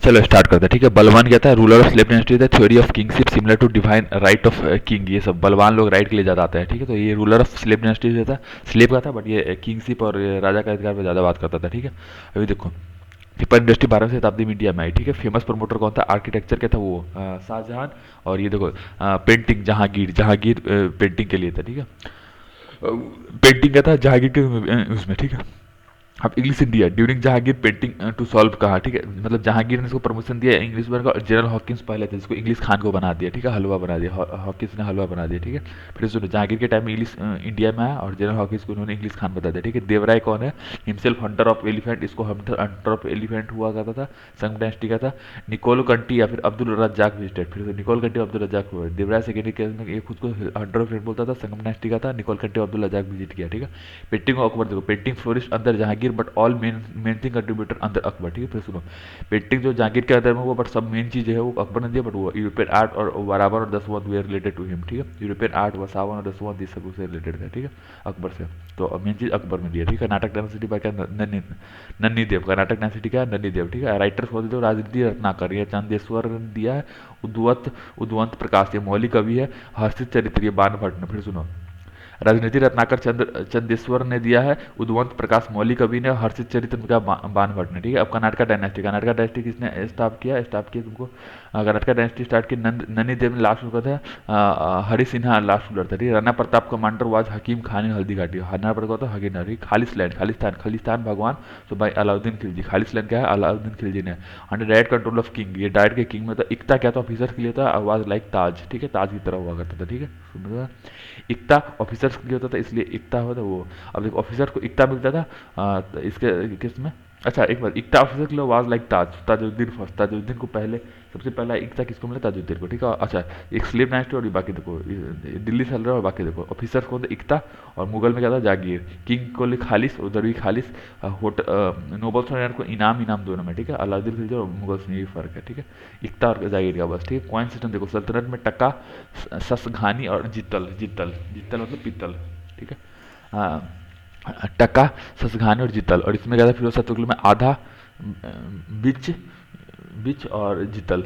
चलो स्टार्ट करते हैं, ठीक है। बलवान क्या था? रूलर ऑफ स्लेव डायनेस्टी था। Theory of kingship similar to divine right of king, ये सब बलवान लोग राइट के लिए ज़्यादा आते हैं, ठीक है। तो ये रूलर ऑफ स्लेव डायनेस्टी जो था, स्लेव का था, बट ये किंगशिप और ये राजा का अधिकार पर ज़्यादा बात करता था, ठीक है। अभी देखो, पेपर इंडस्ट्री 12वीं शताब्दी में इंडिया में आई, ठीक है। फेमस प्रमोटर कौन था? आर्किटेक्चर क्या था वो? शाहजहां। और ये देखो पेंटिंग जहांगीर, जहांगीर पेंटिंग के लिए था, ठीक है। पेंटिंग क्या था? जहांगीर के उसमें, ठीक है। अब English India during Jahangir painting to solve कहा, ठीक है। मतलब जहांगीर ने इसको प्रमोशन दिया इंग्लिश वर्ग, और जनरल हॉकिंस पहले थे, जिसको इंग्लिश खान को बना दिया, ठीक है। हलवा बना दिया, हॉकिंस ने हलवा बना दिया, ठीक है। फिर सुनो, जहांगीर के टाइम में इंग्लिश इंडिया में आया, और जनरल हॉकिंस को उन्होंने इंग्लिश खान बता दिया, ठीक है। देवराय कौन है? हिमसेल्फ हंटर ऑफ एलिफेंट, इसको हंटर ऑफ एलिफेंट हुआ करता था, संग डायनेस्टी का था। निकोलो कंटी या फिर अब्दुल रज्जाक विजिटेड, फिर निकोल कंटी अब्दुल रज्जाक हुआ। देवराय सेकेंडरी के में ये खुद को हंटर ऑफ एलिफेंट बोलता था, संगम डायनेस्टी का था। निकोल कंटी अब्दुल रज्जाक विजिट किया, ठीक है। पेंटिंग ऑफ अकबर देखो, पेंटिंग फ्लोरिश अंदर Jahangir but all main thing contributor अंदर अकबर, ठीक है। फिर सुनो, पेंटिंग जो जहांगीर के अंदर में वो, बट सब मेन चीज़ है वो अकबर ने दिया, बट वो यूरोपियन आर्ट और वराबर और दसवंत वे रिलेटेड टू हिम, ठीक है। यूरोपियन आर्ट, वसावन और दसवंत ये सब उससे रिलेटेड था, ठीक है, अकबर से। तो मेन चीज़ अकबर में दिया, ठीक है। कर्नाटक डायनेस्टी बाय क्या? नन्नी देव। कर्नाटक डायनेस्टी क्या? नन्नी देव, ठीक है। राइटर्स बोलते थे राजनीति रत्नाकर, ये चंदेश्वर ने दिया है। उद्वंत प्रकाश, ये मौलिक कवि है। हर्षित चरित्र, ये बाणभट्ट ने। फिर सुनो, राजनीति रत्नाकर चंदेश्वर ने दिया है। उद्वंत प्रकाश मौलिक कवि ने। हर्षित चरित्र का बाणभट्ट ने, ठीक है। अब कर्नाटका डायनेस्टी, कर्नाटका डायनेस्टी किसने स्टार्ट किया तुमको? कर्नाटका डायनेस्टी स्टार्ट की नंदी देव ने, लास्ट रूलर था। हरि सिन्हा लास्ट रूलर था, ठीक है। राणा प्रताप कमांडर वाज हकीम खान इन हल्दी घाटी। राणा प्रताप तो हकीम नरी। खालिस्तान, खालिस्तान भगवान तो भाई अलाउद्दीन खिलजी। खालिस्तान क्या है? अलाउद्दीन खिलजी ने। Under direct control of king, ये डायरेक्ट के किंग में था। इक्ता क्या था? ऑफिसर्स के लिए था। आवाज लाइक ताज, ठीक है, ताज की तरह हुआ करता था, ठीक है। इक्ता ऑफिसर्स के लिए होता था, इसलिए इक्ता होता वो। अब देखो, ऑफिसर को इक्ता मिलता था इसके किस में? अच्छा एक बार, इक्ता ऑफिसर के लिए was like Taj, Tajuddin first. Tajuddin को पहले सबसे पहला इक्ता किसको मिला? ताजुद्दीन को, ठीक है। अच्छा, एक स्लेव डायनेस्टी, और बाकी देखो दिल्ली से चल रहा है, और बाकी देखो ऑफिसर्स कौन थे? इक्ता। और मुगल में क्या था? जागीर। किंग को लिए खालिस, उधर भी खालिस। नोबल्स और को इनाम, इनाम दोनों में, ठीक है। अलाउद्दीन खिलजी और मुगल्स में ये फर्क है, ठीक है। इक्ता और जागीर का बस, ठीक है। कॉइन सिस्टम देखो, सल्तनत में टका, ससघानी और जितल, जितल जितल मतलब पीतल, ठीक है। टका, ससघानी और जितल। और इसमें क्या था? फिरोज शाह तुगलक में आधा, बिच, और जितल,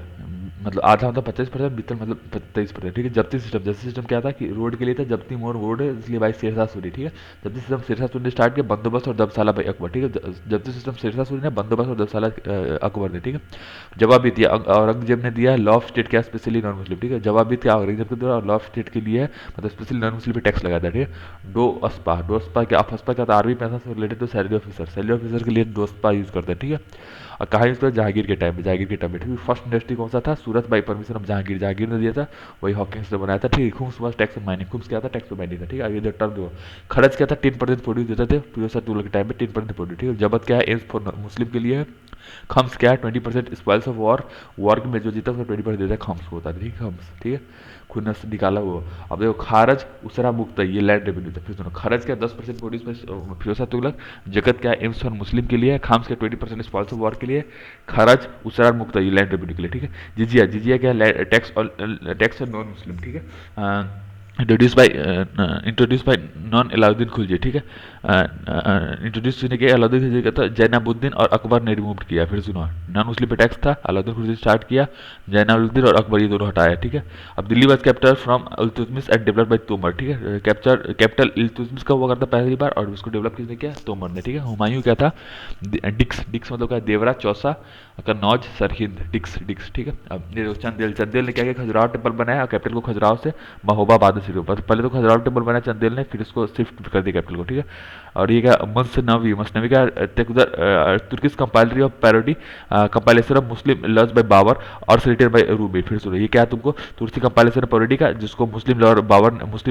मतलब आधा मतलब 50%, बीतल मतलब 23%, ठीक है। जब्ती सिस्टम क्या था कि रोड के लिए था, जब्ती मोर रोड है, इसलिए भाई शेरशाह सूरी, ठीक है। जब्ती सिस्टम शेरशाह सूरी ने स्टार्ट किया, बंदोबस्त और दबसाला भाई अकबर, ठीक है। जब्ती सिस्टम शेरशाह सूरी ने, बंदोबस्त और दबसाला अकबर ने, ठीक है। जवाब भी दिया औरंगजेब ने दिया है। लॉ ऑफ स्टेट क्या? स्पेशली नॉन मुस्लिम, ठीक है। जवाब भी क्या औरंगजेब के द्वारा, और लॉ ऑफ स्टेट के लिए है, मतलब स्पेशली नॉन मुस्लिम पे टैक्स लगाया था, ठीक है। डो अस्पा क्या? अफस्पा क्या था? आर्मी पैसा से रिलेटेड, तो सैलरी ऑफिसर के लिए डोस्पा यूज करते हैं, ठीक है। और कहा यूज कर? जहांगीर के टाइम में, ठीक है। फर्स्ट इंडस्ट्री कौन सा था? Surat by permission of Jahangir, Jahangir ने दिया था, वही हॉकिंस ने बनाया था, ठीक है। खुम्स वाज टैक्स माइनिंग, खुम्स क्या था? टैक्स माइनिंग था, ठीक है। आगे टर्म दो, खर्च क्या था? 10% प्रोड्यूस देते थे फिरोज शाह तुगलक के टाइम में, 10% प्रोड्यूस, ठीक है। जबत क्या है? एम्स फॉर मुस्लिम के लिए है। खम्स क्या है? 20% स्पॉइल्स ऑफ वॉर में जो जीता उसका 20% देता है, खम्स होता है, ठीक है। खम्स, ठीक है, खुद से निकाला वो। अब देखो, खारज उसरा मुक्त है, ये लैंड रेवेन्यू था। फिर सुनो, खरज क्या? 10% प्रोड्यूस में फिरोज शाह तुगलक। जगत क्या है? एम्स फॉर मुस्लिम के लिए है। खाम्स क्या? 20% स्पॉइल्स ऑफ वॉर के लिए। खरज उसरा मुक्त है, ये लैंड रेवेन्यू के लिए, ठीक है। जिजिया क्या है? टैक्स और नॉन मुस्लिम, ठीक है। Introduce by non Alauddin Khilji, ठीक है। इंट्रोड्यूस ने किया अलाउद्दीन खिलजी का था। जैनबुद्दीन और अकबर ने रिमूव किया। फिर सुनो, नॉन मुस्लिम पे टैक्स था, अलाउद्दीन खिलजी स्टार्ट किया, जैनबुद्दीन और अकबर ये दोनों हटाया, ठीक है। अब Delhi was capture from Iltutmish and develop by Tomar, ठीक है। कैपिटल इल्तुतमिश का हुआ करता पहली बार, और उसको डेवलप किसने किया? तोमर ने, ठीक है। हुमायूं क्या था? डिक्स मतलब क्या? देवरा, चौसा, कन्नौज, सरहिंद, डिक्स, ठीक है। अब चंदेल ने क्या किया? खजुराहो टेम्पल बनाया, और कैपिटल को खजुराहो से महोबाबाद से पहले तो खजुराहो टेम्पल बनाया चंदेल ने, फिर इसको शिफ्ट कर दिया कैपिटल को, ठीक है। और ये क्या? मसनवी का Turkish compiler of parody, compilation of Muslim laws by Babur और सिलेटेड बाय रूबी। फिर सुनो, ये क्या है तुमको? तुर्की कंपाइलेशन ऑफ पैरोडी का, जिसको मुस्लिम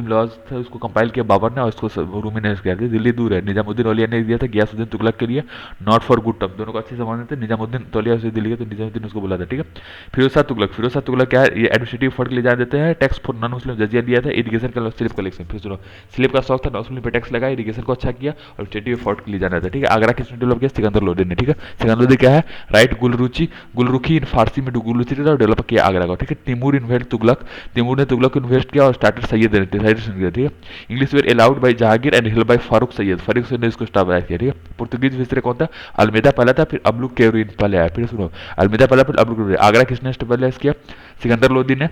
लॉज थे उसको कंपाइल किया बाबर ने, और इसको रूमी ने किया। दिल्ली दूर है, निजामुद्दीन औलिया ने दिया था गियासुद्दीन तुगलक के लिए, नॉट फॉर गुड टर्म, दोनों को अच्छे संबंध थे। निजामुद्दीन तौलिया से दिल्ली के, तो निजामुद्दीन उसको बोला था, ठीक है। फिरोज शाह तुगलक क्या है? ये एडमिनिस्ट्रेटिव फंड के लिए जान देते हैं। टैक्स फॉर नॉन मुस्लिम जजिया दिया था। इरिगेशन का स्लिप कलेक्शन, फिर सुनो, स्लिप का शौक था, नॉन मुस्लिम पे टैक्स लगा, इरिगेशन को अच्छा किया, और स्टेटी फोर्ट के लिए जाना था, ठीक है। आगरा किसने डेवलप किया? सिकंदर लोधी ने, ठीक है। सिकंदर लोधी क्या है? राइट गुलरुखी इन फारसी में गुलरुचि था और डेवलप किया आगरा का, ठीक है। तिमूर इन्वेस्ट तुगलक, तिमूर ने तुगलक को इन्वेस्ट किया और स्टार्टेड सैयद, ठीक है। English were allowed by Jahangir and held by Farooq Syed, Farooq Syed ने इसको स्टार्ट किया, ठीक है। पुर्तगीज विस्तार कौन था? अल्मेदा पहला था, फिर अब्लुक कैरोइन पहले आया, फिर सुनो, अल्मेदा पहला फिर अब्लुक कैरोइन। आगरा किसने स्टेबलाइज किया? सिकंदर लोधी ने।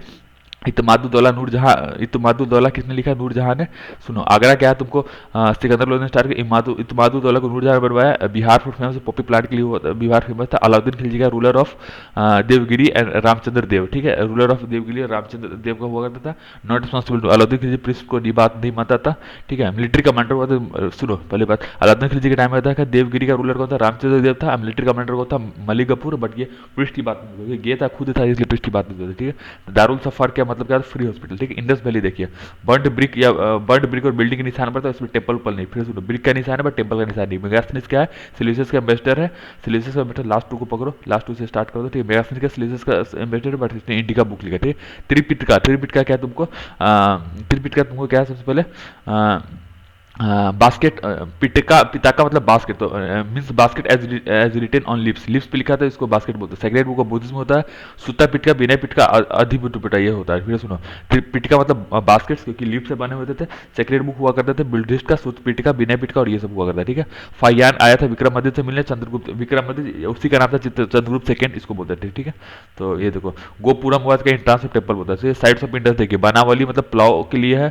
इत्तेमादुद्दौला नूरजहां, इत्तेमादुद्दौला किसने लिखा? नूरजहां ने। सुनो, आगरा क्या है तुमको सिकंदर लोधी ने स्टार्ट किया। इत्तेमादुद्दौला को नूरजहां ने बनवाया। Bihar food famous Poppy plant के लिए हुआ था, बिहार फेमस था। अलाउद्दीन खिलजी का ruler of Devagiri and Ramachandra Dev, ठीक है। रूलर ऑफ देवगिरी और रामचंद्र देव का हुआ करता था। Not responsible to Alauddin Khilji priest को बात नहीं मानता था, ठीक है। मिलिट्री कमांडर हुआ था, सुनो पहले बात, अलाउद्दीन खिलजी के टाइम में था देवगिरी का रूलर कौन था? रामचंद्र देव था। मिलिट्री कमांडर कौन था? मलिक गफूर, बट ये प्रिस्ट की बात नहीं, ये था खुद था इसलिए प्रिस्ट की बात नहीं, ठीक है। दारुल सफर क्या मतलब? क्या? फ्री हॉस्पिटल, ठीक है। इंडस वैली देखिए, बर्ड ब्रिक या बर्ड ब्रिक और बिल्डिंग के निशान पर था, इसमें टेम्पल पर नहीं। फिर सुनो, ब्रिक का निशान है बट टेम्पल का निशान नहीं। मेगास्थनीज क्या है? सिलिसियस का एम्बेसडर है। सिलिसियस का एम्बेसडर, लास्ट टू को पकड़ो, लास्ट टू से स्टार्ट कर दो, ठीक है। मेगास्थनीज का सिलिसियस का एम्बेसडर, बट इसने इंडिका बुक लिखा, ठीक है। त्रिपिटका क्या तुमको? त्रिपिटका तुमको क्या है? सबसे पहले बास्केट, पिताका मतलब बास्केट, तो means basket as written on lips, lips पे लिखा था, इसको बास्केट बोलते हैं। सेक्रेट बुक ऑफ बुद्धिज्म होता है। सुत्ता पिटका, विनय पिटका, अधिपिटका ये होता है। फिर सुनो, पिटका मतलब बास्केट्स, क्योंकि लिप से बने होते थे। सेक्रेट बुक हुआ करते थे बुद्धिस्ट का, सुत्त पिटका, विनय पिटका और ये सब हुआ करता है, ठीक है। फायान आया था विक्रमादित्य से मिलने, चंद्रगुप्त, विक्रमादित्य उसी का नाम था, चंद्रगुप्त सेकंड इसको बोलते थे, ठीक है। तो ये देखो, गोपुरम हुआ का इंट्रांस ऑफ टेम्पल होता है। साइड्स ऑफ इंडस देखिए, बनावली मतलब प्लाव के लिए है,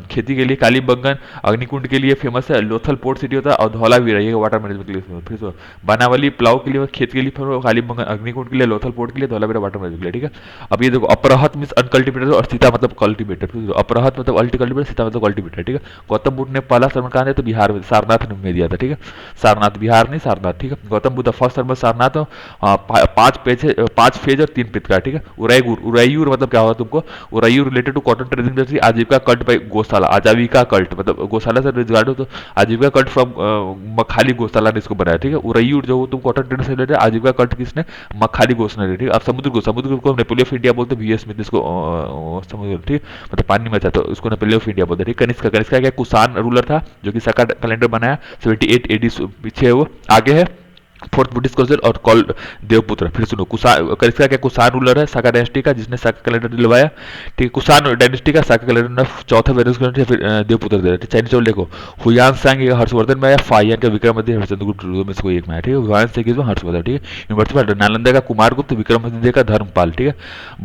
खेती के लिए, कालीबंगन अग्निकुंड के लिए फेमस है। लोथल पोर्ट सिटी होता है और धौलावीरा ये वाटर मैनेजमेंट के लिए। फिर तो बनावली प्लाव के लिए, खेत के लिए, कालीबंगन अग्निकुंड के लिए, लोथल पोर्ट के लिए, धौलावीरा वाटर मैनेजमेंट के लिए, ठीक है। अब ये देखो, अपराहत मींस अनकल्टिवेटेड और सीता मतलब कल्टिवेटेड। फिर अपराहत मतलब अल्टिकल्टिवेटेड, सीता मतलब कल्टिवेटेड, ठीक है। गौतम बुद्ध ने पहला सर्मन कहा तो बिहार में सारनाथ में दिया था, ठीक है। सारनाथ, बिहार नहीं सारनाथ, ठीक है। Gautam Buddha first sermon Sarnath, 5 phase और 3 पितका, ठीक है। उरायूर मतलब क्या होगा तुमको? Uraiyur related to cotton trading industry, Ajivika cult by Goshala, Ajivika cult मतलब गौशाला से रिगार्ड हो तो आजीविका कल्ट फ्रॉम मखाली गौशाला ने इसको बनाया, ठीक है। उरायूर जो तुम कॉटन ट्रेडिंग से रिलेटेड, आजीविका कल्ट किसने? मखाली गौशाला ने, ठीक है। अब समुद्र को नेपोलियन ऑफ इंडिया बोलते, वी एस स्मिथ इसको समुद्र, ठीक मतलब पानी में था तो उसको नेपोलियन ऑफ इंडिया बोलते, ठीक। कनिष्का क्या? कुषाण रूलर था जो कि सका कैलेंडर बनाया, 78 AD पीछे है वो। आगे है फोर्थ बुद्धिस्ट काउंसिल और कॉल्ड देवपुत्र। फिर सुनो, कनिष्का क्या? कुषाण रूलर है साका डायनेस्टी का, जिसने साका कैलेंडर दिलवाया, ठीक है। कुषाण डायनेस्टी का साका कैलेंडर ने चौथा वेरियंट फिर देवपुत्र दे, चाइनीज और देखो, हुयान सांग हर्षवर्धन में आया, फाहियान का विक्रमादित्य, हरिश्चंद्रगुप्त में इसको एक में आया, ठीक है। हुयान सांग हर्षवर्धन, ठीक है। यूनिवर्सिटी नालंदा का कुमारगुप्त, विक्रमादित्य का धर्मपाल, ठीक है।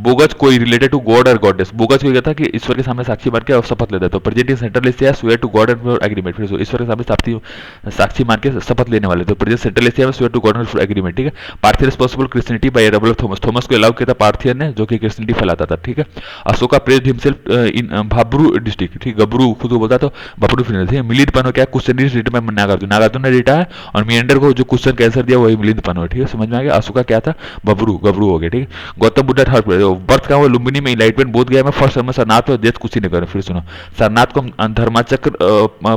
बोगस कोई रिलेटेड टू गॉड और गॉडेस, बोगस को था कि ईश्वर के सामने साक्षी मान के शपथ लेता है, तो present Central Asia swear to God and agreement, फिर ईश्वर के सामने साक्षी मान के शपथ लेने वाले, तो प्रेजेंट सेंट्रल एशिया में swear to God and agreement, ठीक है। पार्थियन रिस्पॉन्सिबल क्रिश्चियनिटी बाय रबल थॉमस को अलाउ किया था पार्थियन ने, जो कि क्रिश्चियनिटी फैलाता था, ठीक है। Ashoka praised himself in Bhabru district, ठीक, गबरू खुद को बोलता तो भाब्रू फिर थे। मिलिंद पनो क्या? क्वेश्चन रिट में नागार्जुन ने रिटा है, और मियंडर को जो क्वेश्चन का आंसर दिया वही मिलिंद पनो, ठीक है। समझ में आ गया। अशोका क्या था? गबरू हो गया, ठीक है। गौतम बुद्ध थर्ड बर्थ का हुआ लुम्बिनी में, इनलाइटमेंट बोध गया में, फर्स्ट समय सरनाथ और देश कुशीनगर। फिर सुनो, सरनाथ को हम धर्माचक्र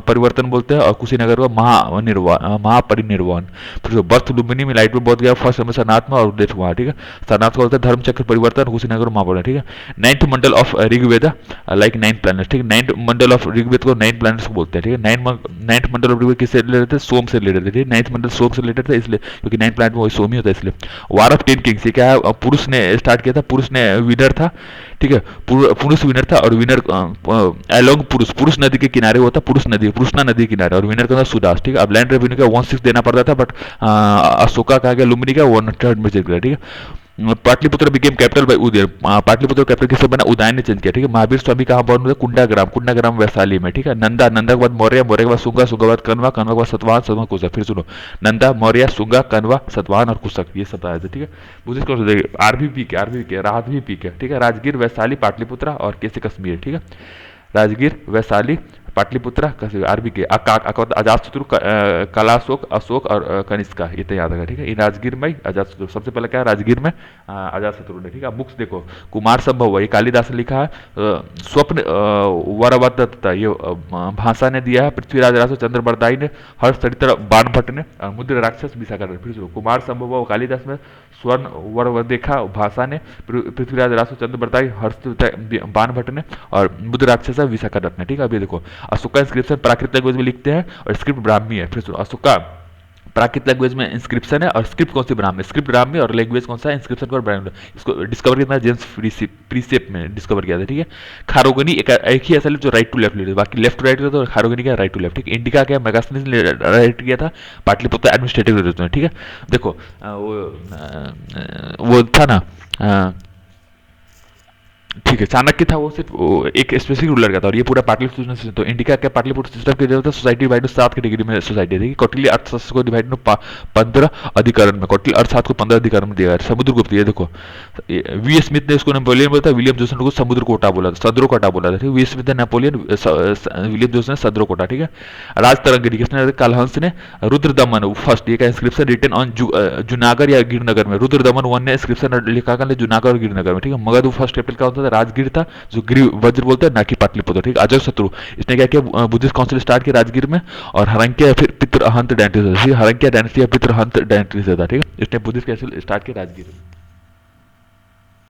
परिवर्तन बोलते हैं और कुशीनगर को महापरिनिर्वाण। फिर बर्थ लुम्बिनी में, इनलाइटमेंट बोध गया फर्स्ट समय सरनाथ में और डेथ हुआ, ठीक है। सरनाथ को बोलते हैं धर्म चक्र परिवर्तन, कुशीनगर महापरिनिर्वाण, ठीक है। 9th mandal of Rigveda like 9 planets, ठीक है। 9th मंडल ऑफ ऋग्वेद को 9 प्लैनेट्स को बोलते हैं, ठीक है। 9th मंडल ऑफ ऋग्वेद किससे रिलेटेड थे? सोम से रिलेटेड थे, ठीक है। 9th मंडल सोम से रिलेटेड था इसलिए, क्योंकि 9 प्लैनेट में वही सोम ही होता है इसलिए। वार ऑफ 10 किंग्स, ये क्या है? पुरुष ने स्टार्ट किया था, पुरुष ने विनर था, ठीक है। पुरुष विनर था और विनर अलोंग पुरुष नदी के किनारे होता, पुरुषना नदी के किनारे, और विनर का था सुदास, ठीक है। अब लैंड रेवेन्यू का 1/6 देना पड़ता था, बट अशोका कहा गया लुम्बिनी का 1/3 में चेंज किया, ठीक है। Pataliputra became capital by Udayan, Pataliputra capital किससे बना? उदयन ने चेंज किया, ठीक है। महावीर स्वामी कहाँ बॉर्न हुए? कुंडाग्राम वैशाली में, ठीक है। नंदा के बाद मौर्य के बाद सुंगा के बाद कनवा के बाद सतवाहन कुशक। फिर सुनो, नंदा, मौर्य, सुंगा, कनवा, सतवाहन और कुशक, ये सब आए थे, ठीक है। बुद्धिस्ट कौन से? आरबीपी के राजवीपी के, ठीक है। राजगीर, वैशाली, पाटलिपुत्र और कैसे कश्मीर, ठीक है। राजगीर, वैशाली, पाटलिपुत्र, आरबी के, अजातशत्रु, कलाशोक, अशोक और कनिष्का, ये तो याद रखा, ठीक है। इन राजगीर में अजातशत्रु सबसे पहले क्या है? राजगीर में अजातशत्रु ने, ठीक है। बुक्स देखो, कुमार संभव ये कालिदास ने लिखा है। स्वप्न वरवदत्ता ये भाषा ने दिया है। पृथ्वीराज रासो चंद्र बरदाई ने, हर्षचरित्र बाणभट्ट ने, मुद्र राक्षस विशाखा ने। फिर कुमार संभव कालिदास में, स्वर्ण वरवदेखा भाषा ने, पृथ्वीराज रासो चंद्र बरदाई, हर्ष बाणभट्ट ने और मुद्र राक्षस विशाखा ने, ठीक है। अभी देखो, अशोका इंस्क्रिप्शन प्राकृत लैंग्वेज में लिखते हैं और स्क्रिप्ट ब्राह्मी है। फिर सुनो, अशोका प्राकृत लैंग्वेज में इंस्क्रिप्शन है और स्क्रिप्ट कौन सी ब्राह्मी, स्क्रिप्ट ब्राह्मी और लैंग्वेज कौन सा है, इंस्क्रिप्शन और ब्राह्मी। इसको डिस्कवर किया था जेम्स प्रीसेप में डिस्कवर किया था, ठीक है। खारोगनी एक ही ऐसा जो राइट टू लेफ्ट लेते, बाकी लेफ्ट टू राइट रहता है, और खारोगनी का राइट टू लेफ्ट, ठीक है। इंडिका क्या मेगास्थनीज ने राइट किया था, पाटलिपुत्र एडमिनिस्ट्रेटिव रहते हैं, ठीक है। देखो वो था ना ठीक है, चाणक्य था वो सिर्फ एक स्पेसिफिक रूलर का था, और ये पूरा पाटलिपुत्र सिस्टम। तो इंडिका क्या पाटलिपुत्र सिस्टम के जो था सोसाइटी डिवाइड 7 कैटेगरी में सोसाइटी थी। कौटिल्य अर्थशास्त्र को डिवाइड 15 अधिकरण में, कौटिल्य अर्थशास्त्र को 15 अधिकरण में दिया गया। समुद्रगुप्त, ये देखो वी स्मिथ ने उसको नेपोलियन बोला था, विलियम जोसन को समुद्र कोटा बोला था, सद्रो कोटा बोला था, ठीक है। वी स्मिथ ने नेपोलियन, विलियम जोसन ने सद्रो कोटा, ठीक है। राज तरंगिणी किसने, कालहंस ने। रुद्र दमन फर्स्ट, ये का इंस्क्रिप्शन रिटन ऑन जूनागढ़ या गिरनगर में, रुद्र दमन 1 ने इंस्क्रिप्शन लिखा कर जूनागढ़ और गिरनगर में, ठीक है। मगध फर्स्ट कैपिटल का होता था राजगीर था, जो गिर वज्र बोलते हैं ना कि पाटलिपुत्र, ठीक है। अजय शत्रु इसने क्या किया, बुद्धिस्ट काउंसिल स्टार्ट किया राजगीर में, और हरंक्य फिर पितृहंत डायनेटिस, हरंक्य डायनेस्टी या पितृहंत डायनेटिस था, ठीक है। इसने बुद्धिस्ट काउंसिल स्टार्ट किया राजगीर में।